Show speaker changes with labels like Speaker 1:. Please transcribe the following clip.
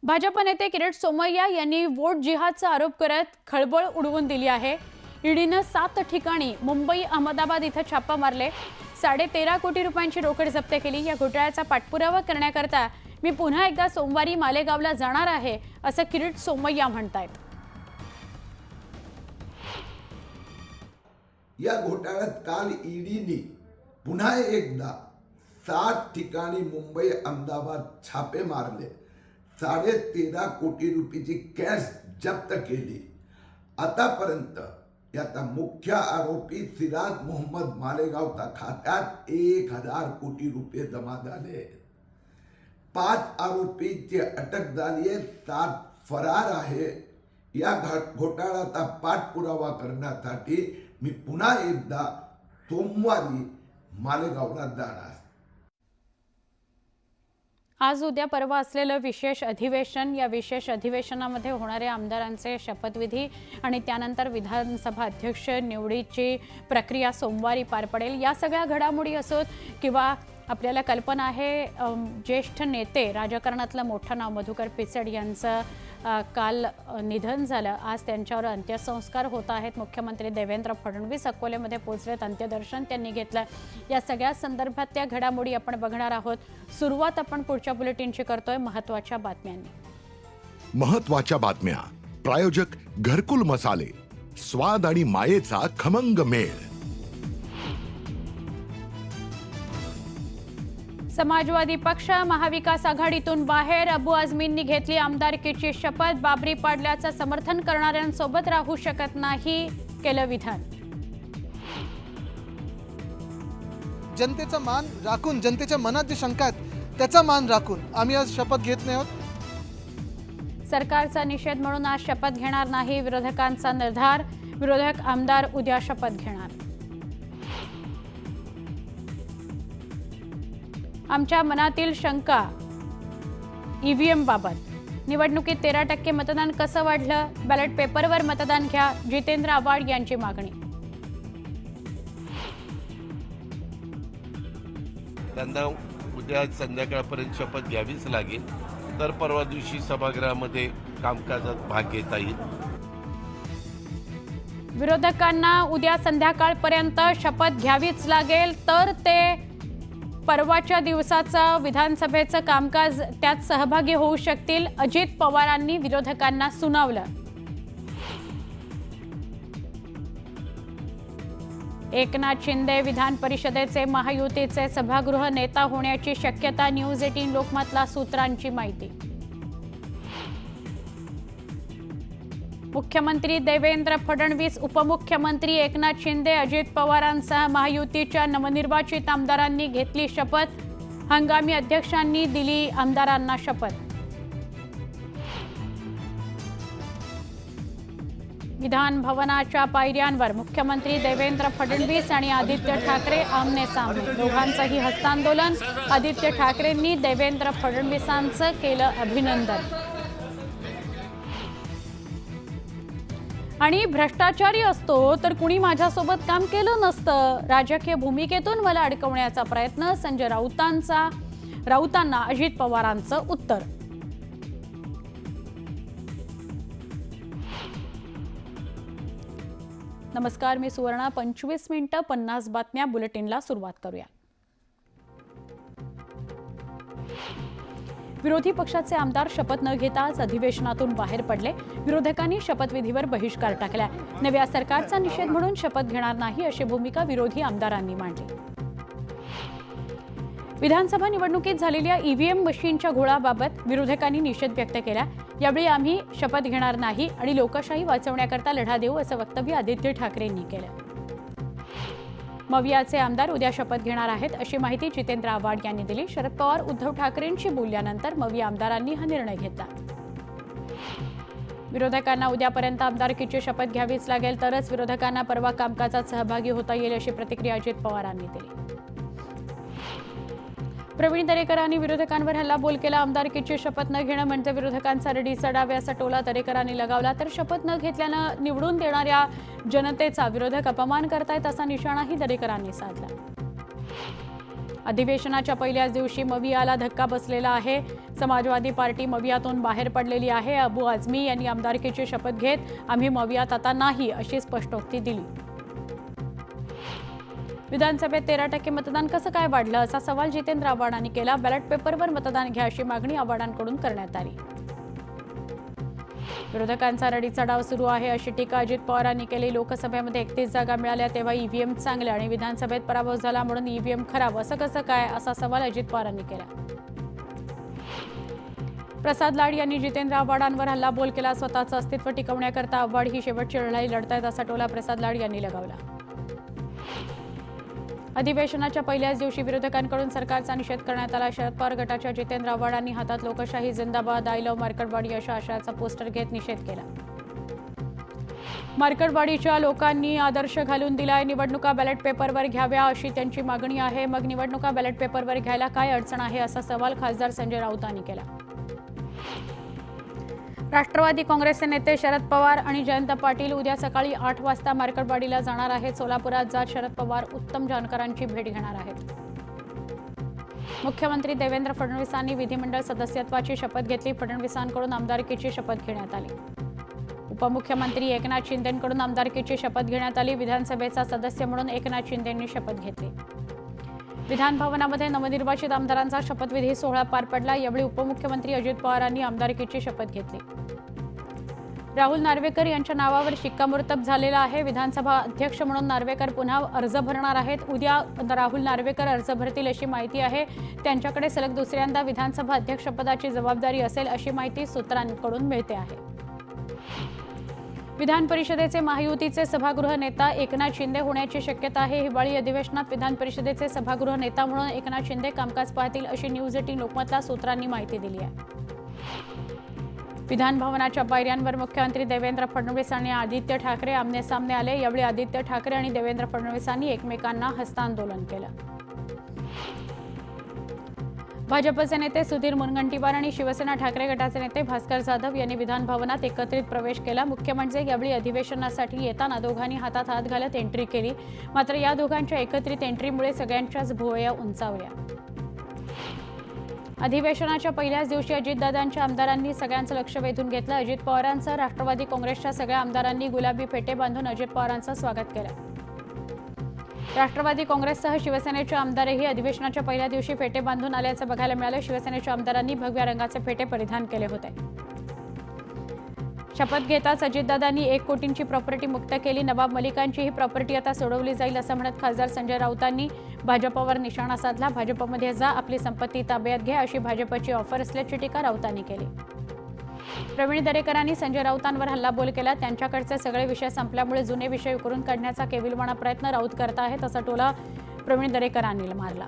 Speaker 1: भाजप नेते किरीट सोमय्या यांनी वोट जिहादचा आरोप करत खळबळ उडवून दिली आहे। ईडीने 7 ठिकाणी मुंबई अहमदाबाद इथं छापा मारले, 13.5 कोटी रुपयांची रोकड जप्त केली। या घोटाळ्याचा पाठपुरावा करण्याकरता मी पुन्हा एकदा सोमवारी मालेगावला जाणार आहे असं किरीट सोमय्या म्हणतायत।
Speaker 2: या घोटाळ्यात काल ईडीने पुन्हा एकदा 7 ठिकाणी मुंबई अहमदाबाद छापे मारले, 13.5 कोटी रुपयाची कॅश जप्त केली। आतापर्यंत याचा मुख्य आरोपी सिराज मोहम्मद मालेगावच्या खात्यात 1000 कोटी रुपये जमा झाले। 5 आरोपींची अटक झाली आहे, 7 फरार आहे। या घोटाळ्याचा पाठपुरावा करण्यासाठी मी पुन्हा एकदा सोमवारी मालेगावला जाणार।
Speaker 1: आज उद्या परवा असलेलं विशेष अधिवेशन, या विशेष अधिवेशनामध्ये होणाऱ्या आमदारांचे शपथविधी आणि त्यानंतर विधानसभा अध्यक्ष निवडीची प्रक्रिया सोमवारी पार पडेल। या सगळ्या घडामोडी असोत किंवा आपल्याला कल्पना आहे ज्येष्ठ नेते राजकारणातलं मोठं नाव मधुकर पिचड यांचं काल निधन झालं। आज त्यांच्यावर अंत्यसंस्कार होत आहेत। मुख्यमंत्री देवेंद्र फडणवीस अकोलेमध्ये पोहोचलेत, अंत्यदर्शन त्यांनी घेतलं। या सगळ्या संदर्भातल्या घडामोडी आपण बघणार आहोत। सुरुवात आपण पुढच्या बुलेटिनची करतोय महत्त्वाच्या बातम्यांनी।
Speaker 3: महत्त्वाच्या बातम्या प्रायोजक घरकुल मसाले, स्वाद आणि मायेचा खमंग मेळ।
Speaker 1: समाजवादी पक्ष महाविकास आघाडीतून बाहेर, अबू आझमींनी घेतली आमदारकीची शपथ। बाबरी पाडल्याचं समर्थन करणाऱ्यांसोबत राहू शकत नाही, केलं विधान।
Speaker 4: जनतेचा मान राखून, जनतेच्या मनात जी शंका आहेत त्याचा मान राखून आम्ही आज शपथ घेत नाही आहोत।
Speaker 1: सरकारचा निषेध म्हणून आज शपथ घेणार नाही, विरोधकांचा निर्धार। विरोधक आमदार उद्या शपथ घेणार। आमच्या मनातील शंका ईव्हीएम बाबत, निवडणुकीत 13% मतदान कसं वाढलं, बॅलेट पेपरवर मतदान घ्या, जितेंद्र आव्हाड यांची मागणी।
Speaker 5: त्यांना उद्या संध्याकाळपर्यंत शपथ घ्यावीच लागेल, तर परवा दिवशी सभागृहामध्ये कामकाजात भाग घेता येईल।
Speaker 1: विरोधकांना उद्या संध्याकाळपर्यंत शपथ घ्यावीच लागेल, तर ते परवाच्या दिवसाचं विधानसभेचं कामकाज त्यात सहभागी होऊ शकतील, अजित पवारांनी विरोधकांना सुनावलं। एकनाथ शिंदे विधान परिषदेचे महायुतीचे सभागृह नेता होण्याची शक्यता, न्यूज 18 लोकमतला सूत्रांची माहिती। मुख्यमंत्री देवेंद्र फडणवीस, उपमुख्यमंत्री एकनाथ शिंदे, अजित पवारांसह महायुतीच्या नवनिर्वाचित आमदारांनी घेतली शपथ। हंगामी अध्यक्षांनी दिली आमदारांना शपथ। विधान भवनाच्या पायऱ्यांवर मुख्यमंत्री देवेंद्र फडणवीस आणि आदित्य ठाकरे आमने सामने, दोघांचंही हस्तांदोलन। आदित्य ठाकरेंनी देवेंद्र फडणवीसांचं केलं अभिनंदन। आणि भ्रष्टाचारी असतो तर कुणी माझ्यासोबत काम केलं नसतं, राजकीय भूमिकेतून मला अडकवण्याचा प्रयत्न, संजय राऊतांना अजित पवारांचं उत्तर। नमस्कार, मी सुवर्णा। 25 मिनिटं 50 बातम्या बुलेटिनला सुरुवात करूया। विरोधी पक्षाचे आमदार शपथ न घेताच अधिवेशनातून बाहेर पडले। विरोधकांनी शपथविधीवर बहिष्कार टाकला। नव्या सरकारचा निषेध म्हणून शपथ घेणार नाही अशी भूमिका विरोधी आमदारांनी मांडली। विधानसभा निवडणुकीत झालेल्या ईव्हीएम मशीनच्या घोळाबाबत विरोधकांनी निषेध व्यक्त केला। यावेळी आम्ही शपथ घेणार नाही आणि लोकशाही वाचवण्याकरता लढा देऊ असं वक्तव्य आदित्य ठाकरेंनी केलं। मवियाचे आमदार उद्या शपथ घेणार आहेत अशी माहिती जितेंद्र आव्हाड यांनी दिली। शरद पवार उद्धव ठाकरेंशी बोलल्यानंतर मविया आमदारांनी हा निर्णय घेतला। विरोधकांना उद्यापर्यंत आमदारकीची शपथ घ्यावीच लागेल, तरच विरोधकांना परवा कामकाजात सहभागी होता येईल अशी प्रतिक्रिया अजित पवारांनी दिली। प्रवीण दरेकरांनी विरोधकांवर हल्लाबोल केला। आमदारकीची शपथ न घेणं म्हणजे विरोधकांचा रडीचा डाव असा टोला दरेकरांनी लगावला। तर शपथ न घेतल्यानं निवडून देणाऱ्या जनतेचा विरोधक अपमान करतायत असा निशाणाही दरेकरांनी साधला। अधिवेशनाच्या पहिल्याच दिवशी मवियाला धक्का बसलेला आहे. समाजवादी पार्टी मवियातून बाहेर पडलेली आहे. अबू आझमी यांनी आमदारकीची शपथ घेत आम्ही मवियात आता नाही अशी स्पष्टोक्ती दिली. विधानसभेत 13% मतदान कसं काय वाढलं असा सवाल जितेंद्र आव्हाडांनी केला. बॅलेट पेपरवर मतदान घ्या अशी मागणी आव्हाडांकडून करण्यात आली. विरोधकांचा रडीचा डाव सुरू आहे अशी टीका अजित पवारांनी केली. लोकसभेमध्ये 31 जागा मिळाल्या तेव्हा ईव्हीएम चांगल्या आणि विधानसभेत पराभव झाला म्हणून ईव्हीएम खराब असं कसं काय असा सवाल अजित पवारांनी केला. प्रसाद लाड यांनी जितेंद्र आव्हाडांवर हल्लाबोल केला. स्वतःचं अस्तित्व टिकवण्याकरता आव्हाड ही शेवटची लढाई लढतायत असा टोला प्रसाद लाड यांनी लगावला. अधिवेशनाच्या पहिल्याच दिवशी विरोधकांकडून सरकारचा निषेध करण्यात आला. शरद पवार गटाच्या जितेंद्र आव्हाडांनी हातात लोकशाही जिंदाबाद, आय लव्ह मार्कटवाडी अशा आशयाचा पोस्टर घेत निषेध केला. मार्कटवाडीच्या लोकांनी आदर्श घालून दिलाय. निवडणुका बॅलेट पेपरवर घ्याव्या अशी त्यांची मागणी आहे. मग निवडणुका बॅलेट पेपरवर घ्यायला काय अडचण आहे असा सवाल खासदार संजय राऊतांनी केला. राष्ट्रवादी काँग्रेसचे नेते शरद पवार आणि जयंत पाटील उद्या सकाळी 8 वाजता मार्कटवाडीला जाणार आहेत. सोलापुरात जात शरद पवार उत्तम जानकरांची भेट घेणार आहेत. मुख्यमंत्री देवेंद्र फडणवीसांनी विधिमंडळ सदस्यत्वाची शपथ घेतली. फडणवीसांकडून आमदारकीची शपथ घेण्यात आली. उपमुख्यमंत्री एकनाथ शिंदेंकडून आमदारकीची शपथ घेण्यात आली. विधानसभेचा सदस्य म्हणून एकनाथ शिंदेंनी शपथ घेतली. विधान भवनामध्ये नवनिर्वाचित आमदारांचा शपथविधी सोहळा पार पडला. यावेळी उपमुख्यमंत्री अजित पवारांनी आमदारकीची शपथ घेतली. राहुल नार्वेकर यांच्या नावावर शिक्कामोर्तब झालेला आहे. विधानसभा अध्यक्ष म्हणून नार्वेकर पुन्हा अर्ज भरणार आहेत. उद्या राहुल नार्वेकर अर्ज भरतील अशी माहिती आहे. त्यांच्याकडे सलग दुसऱ्यांदा विधानसभा अध्यक्षपदाची जबाबदारी असेल अशी माहिती सूत्रांकडून मिळते आहे. विधान परिषदेचे महायुतीचे सभागृह नेता एकनाथ शिंदे होण्याची शक्यता आहे. हिवाळी अधिवेशनात विधान परिषदेचे सभागृह नेता म्हणून एकनाथ शिंदे कामकाज पाहतील अशी न्यूज 18 लोकमतला सूत्रांनी माहिती दिली आहे. विधान भवनाच्या पायऱ्यांवर मुख्यमंत्री देवेंद्र फडणवीस आणि आदित्य ठाकरे आमने सामने आले. यावेळी आदित्य ठाकरे आणि देवेंद्र फडणवीसांनी एकमेकांना हस्तांदोलन केलं. भाजपचे नेते सुधीर मुनगंटीवार आणि शिवसेना ठाकरे गटाचे नेते भास्कर जाधव यांनी विधान भवनात एकत्रित प्रवेश केला. मुख्य म्हणजे यावेळी अधिवेशनासाठी येताना दोघांनी हातात हात घालत एंट्री केली. मात्र या दोघांच्या एकत्रित एंट्रीमुळे सगळ्यांच्याच भुवया उंचावल्या. अधिवेशनाच्या पहिल्याच दिवशी अजितदादांच्या आमदारांनी सगळ्यांचं लक्ष वेधून घेतलं. अजित पवारांसह राष्ट्रवादी काँग्रेसच्या सगळ्या आमदारांनी गुलाबी फेटे बांधून अजित पवारांचं स्वागत केलं. राष्ट्रवादी काँग्रेससह शिवसेनेचे आमदारही अधिवेशनाच्या पहिल्या दिवशी फेटे बांधून आल्याचं बघायला मिळालं. शिवसेनेच्या आमदारांनी भगव्या रंगाचे फेटे परिधान केले होते. शपथ घेताच अजितदादांनी 1 कोटींची प्रॉपर्टी मुक्त केली. नवाब मलिकांची ही प्रॉपर्टी आता सोडवली जाईल असं म्हणत खासदार संजय राऊतांनी भाजपवर निशाणा साधला. भाजपमध्ये जा, आपली संपत्ती ताब्यात घ्या अशी भाजपची ऑफर असल्याची टीका राऊतांनी केली. प्रवीण दरेकरांनी संजय राऊतांवर हल्लाबोल केला. त्यांच्याकडचे सगळे विषय संपल्यामुळे जुने विषय उकरून काढण्याचा केविलवाणा प्रयत्न राऊत करत आहेत असा टोला प्रवीण दरेकरांनी मारला.